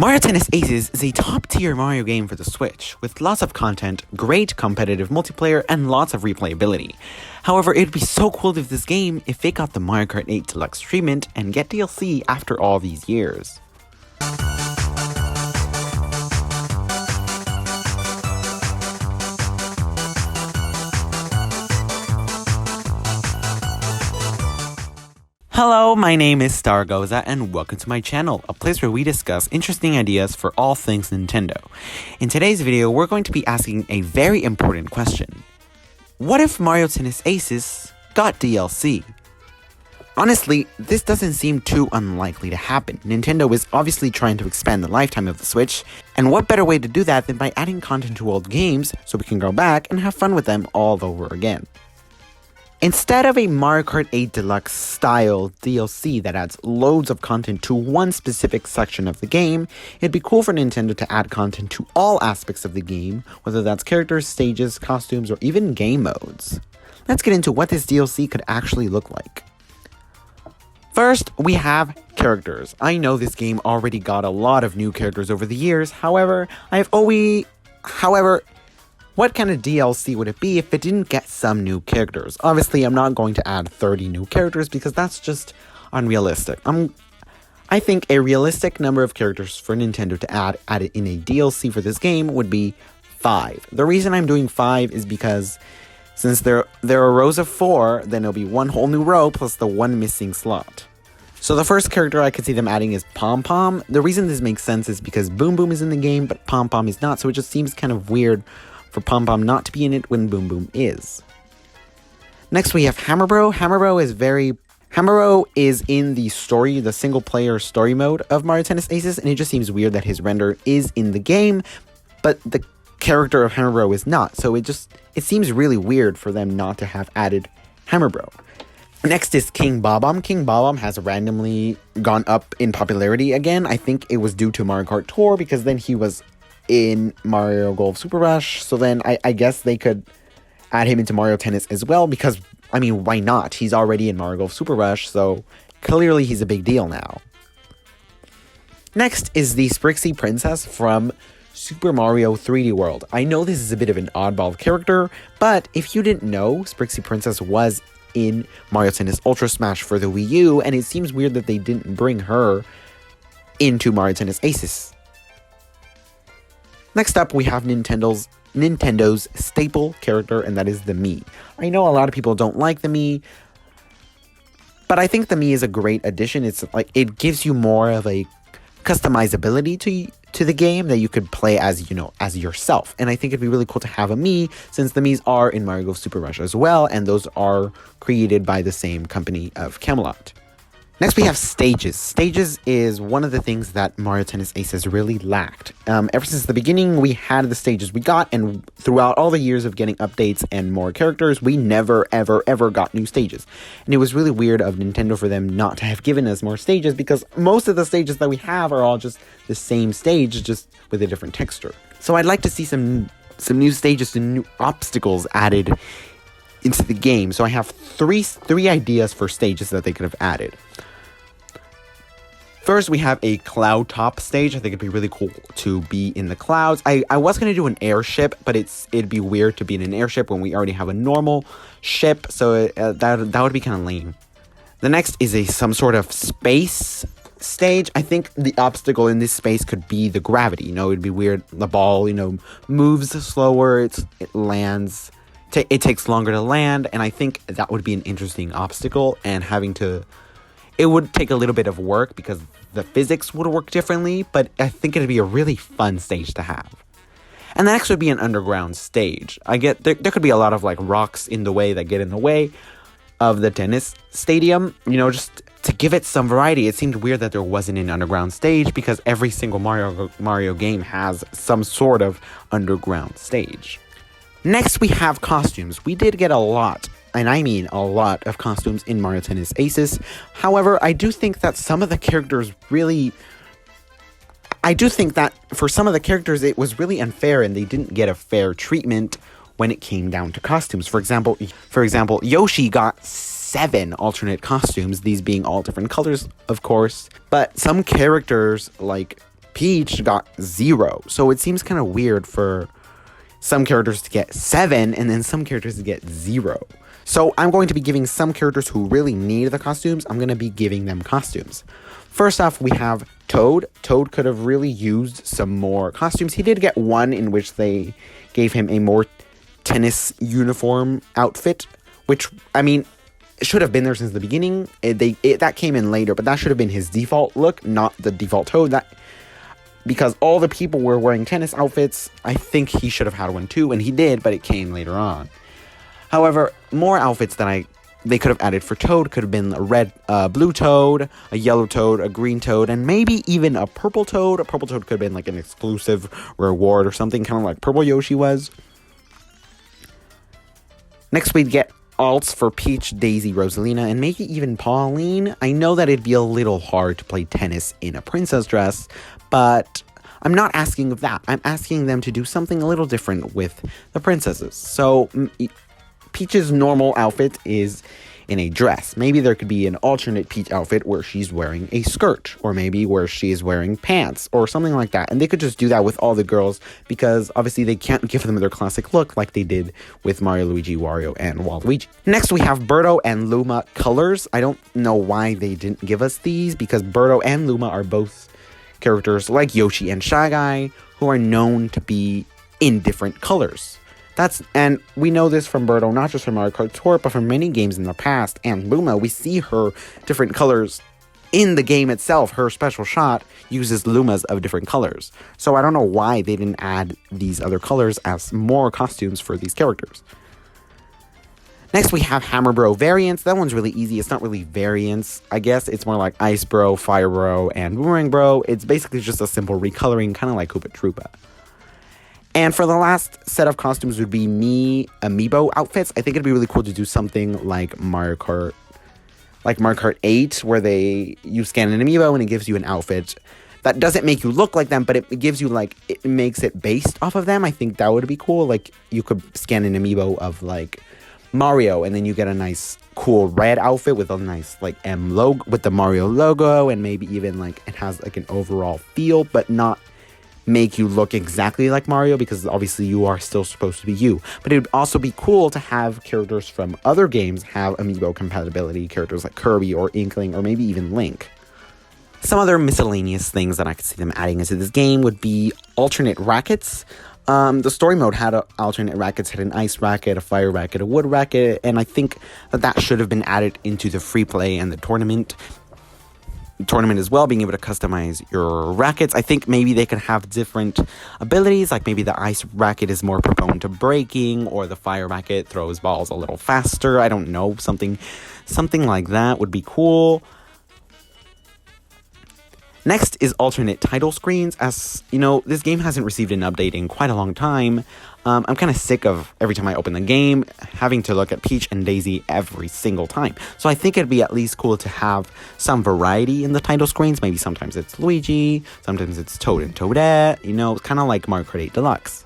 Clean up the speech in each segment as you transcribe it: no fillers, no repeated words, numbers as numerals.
Mario Tennis Aces is a top-tier Mario game for the Switch, with lots of content, great competitive multiplayer, and lots of replayability. However, it'd be so cool if this game if it got the Mario Kart 8 Deluxe treatment and get DLC after all these years. Hello, my name is Staragoza and welcome to my channel, a place where we discuss interesting ideas for all things Nintendo. In today's video, we're going to be asking a very important question. What if Mario Tennis Aces got DLC? Honestly, this doesn't seem too unlikely to happen. Nintendo is obviously trying to expand the lifetime of the Switch, and what better way to do that than by adding content to old games so we can go back and have fun with them all over again. Instead of a Mario Kart 8 Deluxe style DLC that adds loads of content to one specific section of the game, it'd be cool for Nintendo to add content to all aspects of the game, whether that's characters, stages, costumes, or even game modes. Let's get into what this DLC could actually look like. First, we have characters. I know this game already got a lot of new characters over the years, however, what kind of DLC would it be if it didn't get some new characters? Obviously, I'm not going to add 30 new characters because that's just unrealistic. I think a realistic number of characters for Nintendo to add in a DLC for this game would be 5. The reason I'm doing 5 is because since there are rows of 4, then there'll be one whole new row plus the one missing slot. So the first character I could see them adding is Pom Pom. The reason this makes sense is because Boom Boom is in the game, but Pom Pom is not, so it just seems kind of weird for Pom Pom not to be in it when Boom Boom is. Next we have Hammer Bro. Hammer Bro is in the single player story mode of Mario Tennis Aces, and it just seems weird that his render is in the game, but the character of Hammer Bro is not, so it seems really weird for them not to have added Hammer Bro. Next is King Bob-omb. King Bob-omb has randomly gone up in popularity again. I think it was due to Mario Kart Tour, because then he was in Mario Golf Super Rush, so then I guess they could add him into Mario Tennis as well, because, I mean, why not? He's already in Mario Golf Super Rush, so clearly he's a big deal now. Next is the Sprixie Princess from Super Mario 3D World. I know this is a bit of an oddball character, but if you didn't know, Sprixie Princess was in Mario Tennis Ultra Smash for the Wii U, and it seems weird that they didn't bring her into Mario Tennis Aces. Next up, we have Nintendo's staple character, and that is the Mii. I know a lot of people don't like the Mii, but I think the Mii is a great addition. It's like it gives you more of a customizability to the game that you could play as yourself. And I think it'd be really cool to have a Mii, since the Miis are in Mario Golf Super Rush as well, and those are created by the same company of Camelot. Next, we have stages. Stages is one of the things that Mario Tennis Aces really lacked. Ever since the beginning, we had the stages we got, and throughout all the years of getting updates and more characters, we never, ever got new stages. And it was really weird of Nintendo for them not to have given us more stages, because most of the stages that we have are all just the same stage, just with a different texture. So I'd like to see some new stages and new obstacles added into the game. So I have three ideas for stages that they could have added. First, we have a cloud top stage. I think it'd be really cool to be in the clouds. I was going to do an airship, but it'd be weird to be in an airship when we already have a normal ship, so that would be kind of lame. The next is some sort of space stage. I think the obstacle in this space could be the gravity. It'd be weird. The ball, moves slower. It lands. It takes longer to land, and I think that would be an interesting obstacle, and it would take a little bit of work because the physics would work differently, but I think it'd be a really fun stage to have. And the next would be an underground stage. There could be a lot of rocks in the way that get in the way of the tennis stadium, just to give it some variety. It seemed weird that there wasn't an underground stage, because every single Mario game has some sort of underground stage. Next, we have costumes. We did get a lot, and I mean a lot, of costumes in Mario Tennis Aces. However, I do think that for some of the characters it was really unfair, and they didn't get a fair treatment when it came down to costumes. For example, Yoshi got 7 alternate costumes, these being all different colors, of course. But some characters, like Peach got 0. So it seems kind of weird for some characters to get 7 and then some characters to get 0. So I'm going to be giving some characters who really need the costumes, I'm going to be giving them costumes. First off, we have Toad. Toad could have really used some more costumes. He did get one in which they gave him a more tennis uniform outfit, which, I mean, it should have been there since the beginning. That came in later, but that should have been his default look, not the default Toad. Because all the people were wearing tennis outfits, I think he should have had one too, and he did, but it came later on. However, more outfits that they could have added for Toad could have been a blue Toad, a yellow Toad, a green Toad, and maybe even a purple Toad. A purple Toad could have been like an exclusive reward or something, kind of like Purple Yoshi was. Next, we'd get alts for Peach, Daisy, Rosalina, and maybe even Pauline. I know that it'd be a little hard to play tennis in a princess dress, but I'm not asking of that. I'm asking them to do something a little different with the princesses. So Peach's normal outfit is in a dress. Maybe there could be an alternate Peach outfit where she's wearing a skirt, or maybe where she's wearing pants, or something like that. And they could just do that with all the girls, because obviously they can't give them their classic look like they did with Mario, Luigi, Wario, and Waluigi. Next, we have Birdo and Luma colors. I don't know why they didn't give us these, because Birdo and Luma are both characters like Yoshi and Shy Guy, who are known to be in different colors. And we know this from Birdo, not just from Mario Kart Tour, but from many games in the past. And Luma, we see her different colors in the game itself. Her special shot uses Lumas of different colors. So I don't know why they didn't add these other colors as more costumes for these characters. Next, we have Hammer Bro variants. That one's really easy. It's not really variants. I guess it's more like Ice Bro, Fire Bro, and Boomerang Bro. It's basically just a simple recoloring, kind of like Koopa Troopa. And for the last set of costumes would be me amiibo outfits. I think it'd be really cool to do something like Mario Kart 8, where you scan an amiibo and it gives you an outfit. That doesn't make you look like them, but it gives you, like, it makes it based off of them. I think that would be cool. Like, you could scan an amiibo of, like, Mario, and then you get a nice, cool red outfit with a nice, like, M logo, with the Mario logo, and maybe even, like, it has, like, an overall feel, but not make you look exactly like Mario, because obviously you are still supposed to be you. But it would also be cool to have characters from other games have amiibo compatibility, characters like Kirby or Inkling or maybe even Link. Some other miscellaneous things that I could see them adding into this game would be alternate rackets. The story mode had alternate rackets, had an ice racket, a fire racket, a wood racket, and I think that should have been added into the free play and the tournament as well, being able to customize your rackets. I think maybe they could have different abilities, like maybe the ice racket is more prone to breaking, or the fire racket throws balls a little faster. I don't know, something like that would be cool. Next is alternate title screens. As you know, this game hasn't received an update in quite a long time. I'm kind of sick of every time I open the game having to look at Peach and Daisy every single time. So I think it'd be at least cool to have some variety in the title screens. Maybe sometimes it's Luigi, sometimes it's Toad and Toadette, you know, kind of like Mario Kart 8 Deluxe.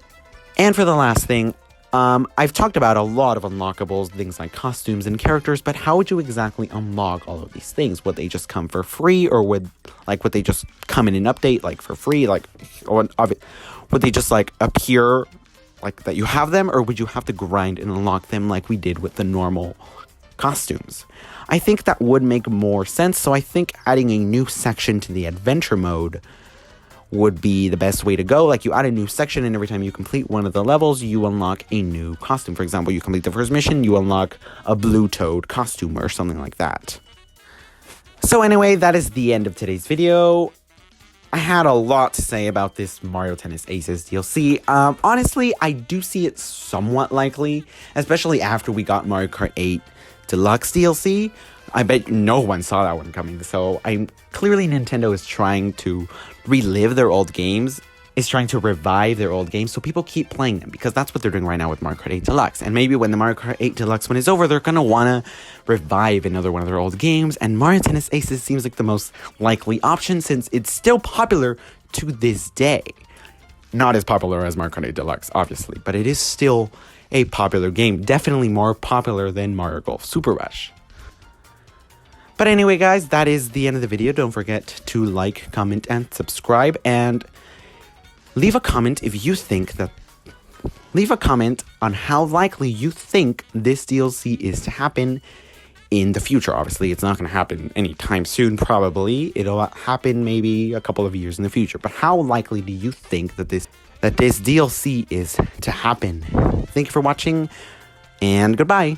And for the last thing, I've talked about a lot of unlockables, things like costumes and characters, but how would you exactly unlock all of these things? Would they just come for free, or would they just come in an update, like, for free? Like, or would they just, like, appear, like, that you have them, or would you have to grind and unlock them like we did with the normal costumes? I think that would make more sense, so I think adding a new section to the adventure mode would be the best way to go. Like, you add a new section, and every time you complete one of the levels, you unlock a new costume. For example, you complete the first mission, you unlock a blue Toad costume or something like that. So anyway, that is the end of today's video. I had a lot to say about this Mario Tennis Aces DLC. Honestly, I do see it somewhat likely, especially after we got Mario Kart 8 Deluxe DLC. I bet no one saw that one coming, so clearly Nintendo is trying to relive their old games, is trying to revive their old games, so people keep playing them, because that's what they're doing right now with Mario Kart 8 Deluxe. And maybe when the Mario Kart 8 Deluxe one is over, they're gonna wanna revive another one of their old games, and Mario Tennis Aces seems like the most likely option, since it's still popular to this day. Not as popular as Mario Kart 8 Deluxe, obviously, but it is still a popular game, definitely more popular than Mario Golf Super Rush. But anyway, guys, that is the end of the video. Don't forget to like, comment, and subscribe. And leave a comment if you think that... Leave a comment on how likely you think this DLC is to happen in the future. Obviously, it's not going to happen anytime soon, probably. It'll happen maybe a couple of years in the future. But how likely do you think that this DLC is to happen? Thank you for watching, and goodbye.